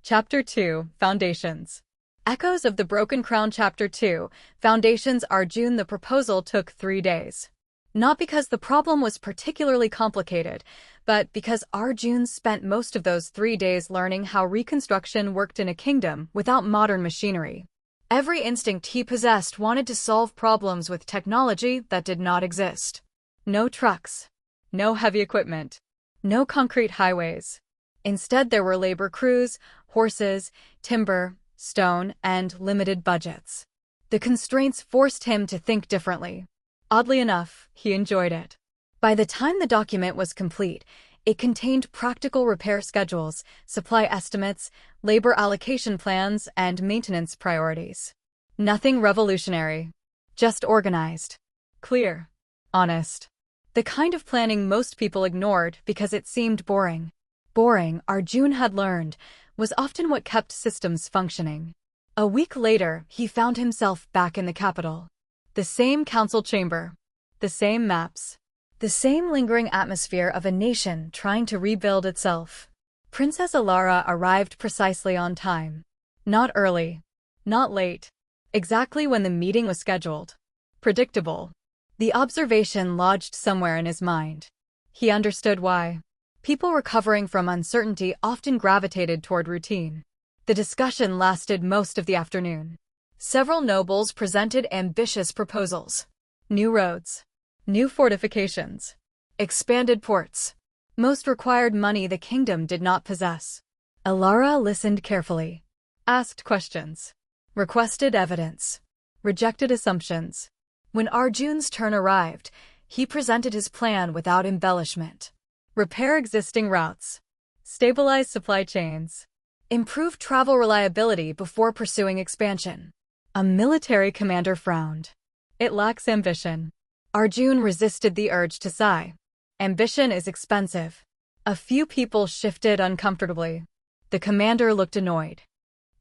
Chapter 2, Foundations. Echoes of the Broken Crown. Chapter 2, Foundations. Arjun. The proposal took 3 days. Not because the problem was particularly complicated, but because Arjun spent most of those 3 days learning how reconstruction worked in a kingdom without modern machinery. Every instinct he possessed wanted to solve problems with technology that did not exist. No trucks. No heavy equipment. No concrete highways. Instead, there were labor crews, horses, timber, stone, and limited budgets. The constraints forced him to think differently. Oddly enough, he enjoyed it. By the time the document was complete, it contained practical repair schedules, supply estimates, labor allocation plans, and maintenance priorities. Nothing revolutionary. Just organized. Clear. Honest. The kind of planning most people ignored because it seemed boring. Boring, Arjun had learned, was often what kept systems functioning. A week later, he found himself back in the capital. The same council chamber. The same maps. The same lingering atmosphere of a nation trying to rebuild itself. Princess Elara arrived precisely on time. Not early. Not late. Exactly when the meeting was scheduled. Predictable. The observation lodged somewhere in his mind. He understood why. People recovering from uncertainty often gravitated toward routine. The discussion lasted most of the afternoon. Several nobles presented ambitious proposals. New roads. New fortifications. Expanded ports. Most required money the kingdom did not possess. Elara listened carefully. Asked questions. Requested evidence. Rejected assumptions. When Arjun's turn arrived, he presented his plan without embellishment. Repair existing routes. Stabilize supply chains. Improve travel reliability before pursuing expansion. A military commander frowned. It lacks ambition. Arjun resisted the urge to sigh. Ambition is expensive. A few people shifted uncomfortably. The commander looked annoyed.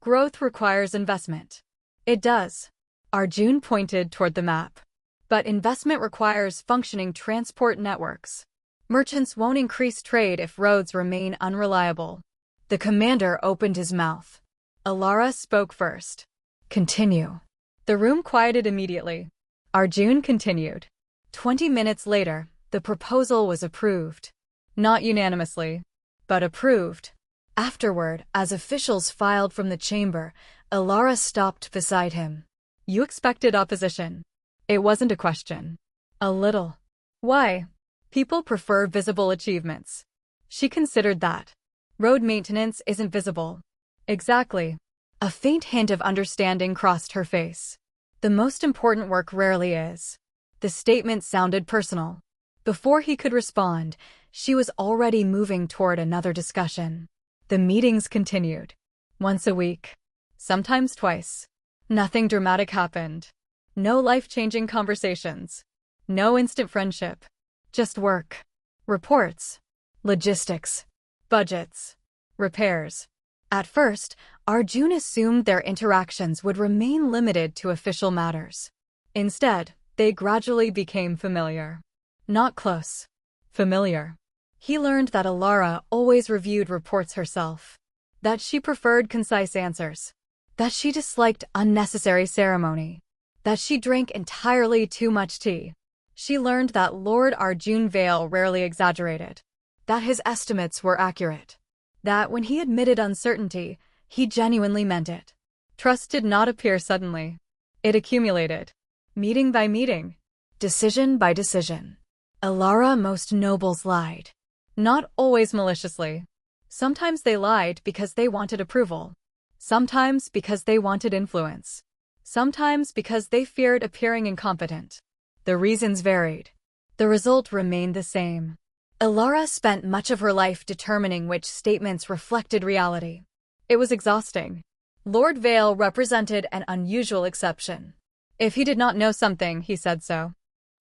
Growth requires investment. It does. Arjun pointed toward the map. But investment requires functioning transport networks. Merchants won't increase trade if roads remain unreliable. The commander opened his mouth. Elara spoke first. Continue. The room quieted immediately. Arjun continued. 20 minutes later, the proposal was approved. Not unanimously, but approved. Afterward, as officials filed from the chamber, Elara stopped beside him. You expected opposition. It wasn't a question. A little. Why? People prefer visible achievements. She considered that. Road maintenance isn't visible. Exactly. A faint hint of understanding crossed her face. The most important work rarely is. The statement sounded personal. Before he could respond, she was already moving toward another discussion. The meetings continued. Once a week. Sometimes twice. Nothing dramatic happened. No life-changing conversations. No instant friendship. Just work. Reports. Logistics. Budgets. Repairs. At first, Arjun assumed their interactions would remain limited to official matters. Instead, they gradually became familiar. Not close. Familiar. He learned that Elara always reviewed reports herself. That she preferred concise answers. That she disliked unnecessary ceremony. That she drank entirely too much tea. She learned that Lord Arjun Vale rarely exaggerated. That his estimates were accurate. That when he admitted uncertainty, he genuinely meant it. Trust did not appear suddenly. It accumulated. Meeting by meeting. Decision by decision. Elara, most nobles lied. Not always maliciously. Sometimes they lied because they wanted approval. Sometimes because they wanted influence. Sometimes because they feared appearing incompetent. The reasons varied. The result remained the same. Elara spent much of her life determining which statements reflected reality. It was exhausting. Lord Vale represented an unusual exception. If he did not know something, he said so.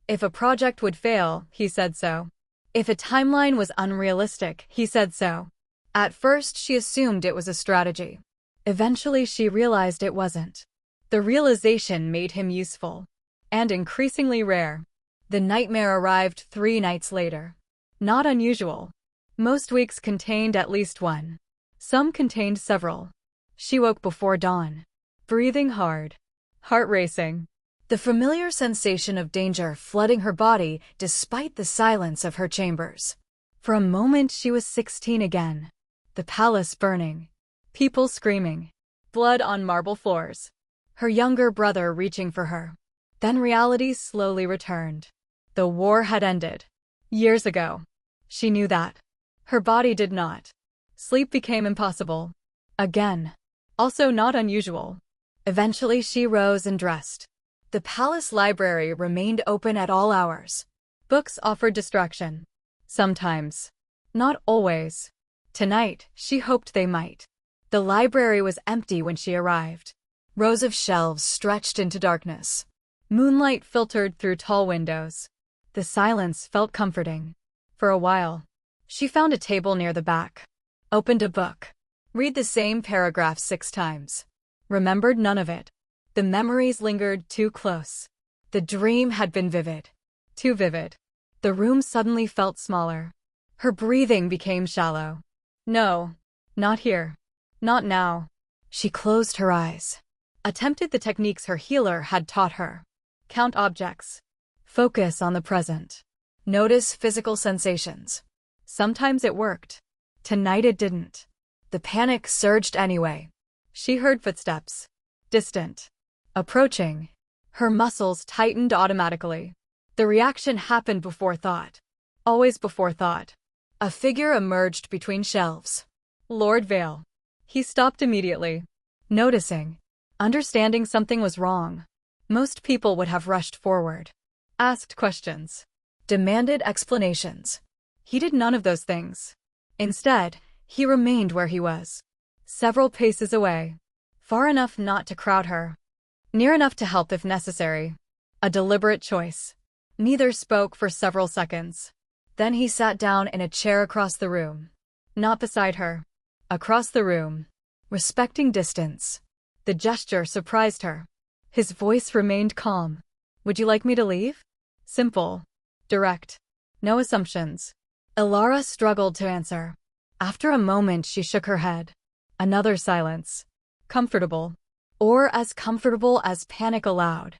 If a project would fail, he said so. If a timeline was unrealistic, he said so. At first, she assumed it was a strategy. Eventually, she realized it wasn't. The realization made him useful. And increasingly rare. The nightmare arrived 3 nights later. Not unusual. Most weeks contained at least one. Some contained several. She woke before dawn, breathing hard, heart racing. The familiar sensation of danger flooding her body despite the silence of her chambers. For a moment she was 16 again. The palace burning. People screaming. Blood on marble floors. Her younger brother reaching for her. Then reality slowly returned. The war had ended. Years ago. She knew that. Her body did not. Sleep became impossible. Again. Also not unusual. Eventually she rose and dressed. The palace library remained open at all hours. Books offered distraction. Sometimes. Not always. Tonight, she hoped they might. The library was empty when she arrived. Rows of shelves stretched into darkness. Moonlight filtered through tall windows. The silence felt comforting. For a while, she found a table near the back. Opened a book. Read the same paragraph 6 times. Remembered none of it. The memories lingered too close. The dream had been vivid. Too vivid. The room suddenly felt smaller. Her breathing became shallow. No. Not here. Not now. She closed her eyes. Attempted the techniques her healer had taught her. Count objects. Focus on the present. Notice physical sensations. Sometimes it worked. Tonight it didn't. The panic surged anyway. She heard footsteps. Distant. Approaching. Her muscles tightened automatically. The reaction happened before thought. Always before thought. A figure emerged between shelves. Lord Vale. He stopped immediately. Noticing. Understanding something was wrong. Most people would have rushed forward. Asked questions. Demanded explanations. He did none of those things. Instead, he remained where he was. Several paces away. Far enough not to crowd her. Near enough to help if necessary. A deliberate choice. Neither spoke for several seconds. Then he sat down in a chair across the room. Not beside her. Across the room. Respecting distance. The gesture surprised her. His voice remained calm. Would you like me to leave? Simple. Direct. No assumptions. Elara struggled to answer. After a moment she shook her head. Another silence. Comfortable. Or as comfortable as panic allowed.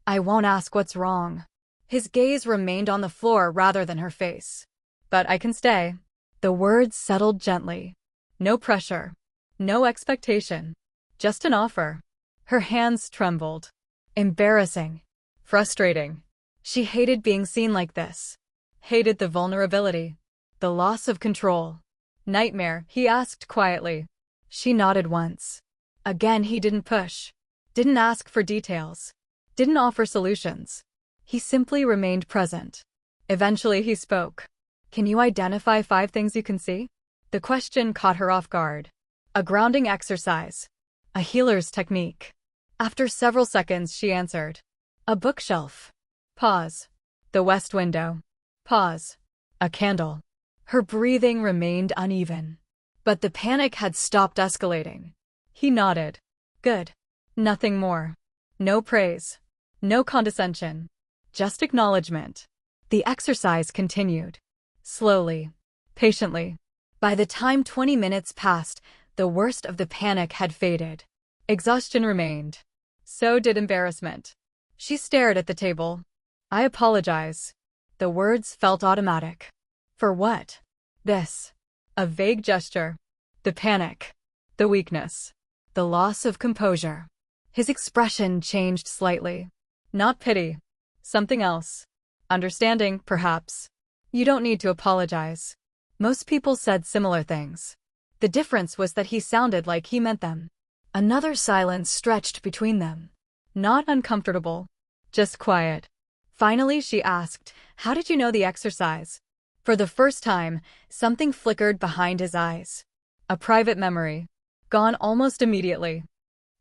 I won't ask what's wrong. His gaze remained on the floor rather than her face. But I can stay. The words settled gently. No pressure. No expectation. Just an offer. Her hands trembled. Embarrassing. Frustrating. She hated being seen like this. Hated the vulnerability. The loss of control. Nightmare, he asked quietly. She nodded once. Again he didn't push. Didn't ask for details. Didn't offer solutions. He simply remained present. Eventually he spoke. Can you identify 5 things you can see? The question caught her off guard. A grounding exercise. A healer's technique. After several seconds she answered. A bookshelf. Pause. The west window. Pause. A candle. Her breathing remained uneven. But the panic had stopped escalating. He nodded. Good. Nothing more. No praise. No condescension. Just acknowledgement. The exercise continued. Slowly. Patiently. By the time 20 minutes passed, the worst of the panic had faded. Exhaustion remained. So did embarrassment. She stared at the table. I apologize. The words felt automatic. For what? This. A vague gesture. The panic. The weakness. The loss of composure. His expression changed slightly. Not pity. Something else. Understanding, perhaps. You don't need to apologize. Most people said similar things. The difference was that he sounded like he meant them. Another silence stretched between them. Not uncomfortable. Just quiet. Finally she asked, how did you know the exercise? For the first time, something flickered behind his eyes. A private memory. Gone almost immediately.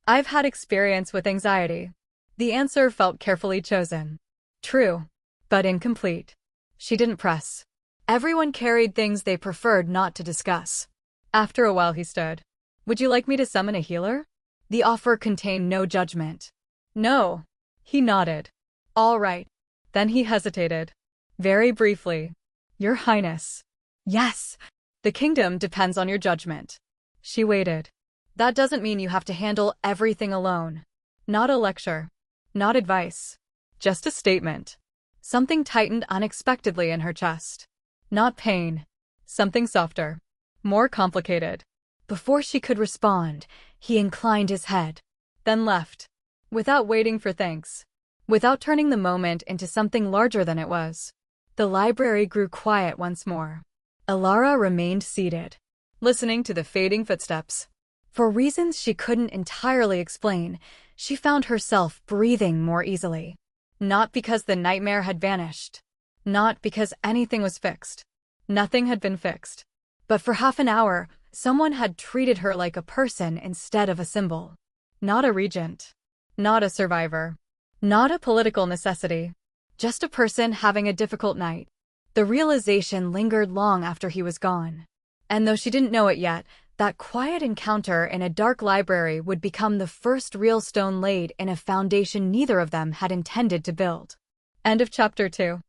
I've had experience with anxiety. The answer felt carefully chosen. True. But incomplete. She didn't press. Everyone carried things they preferred not to discuss. After a while he stood. Would you like me to summon a healer? The offer contained no judgment. No. He nodded. All right. Then he hesitated. Very briefly. Your Highness. Yes. The kingdom depends on your judgment. She waited. That doesn't mean you have to handle everything alone. Not a lecture. Not advice. Just a statement. Something tightened unexpectedly in her chest. Not pain. Something softer. More complicated. Before she could respond, he inclined his head. Then left. Without waiting for thanks. Without turning the moment into something larger than it was. The library grew quiet once more. Elara remained seated, listening to the fading footsteps. For reasons she couldn't entirely explain, she found herself breathing more easily. Not because the nightmare had vanished. Not because anything was fixed. Nothing had been fixed. But for half an hour, someone had treated her like a person instead of a symbol. Not a regent. Not a survivor. Not a political necessity. Just a person having a difficult night. The realization lingered long after he was gone. And though she didn't know it yet, that quiet encounter in a dark library would become the first real stone laid in a foundation neither of them had intended to build. End of chapter 2.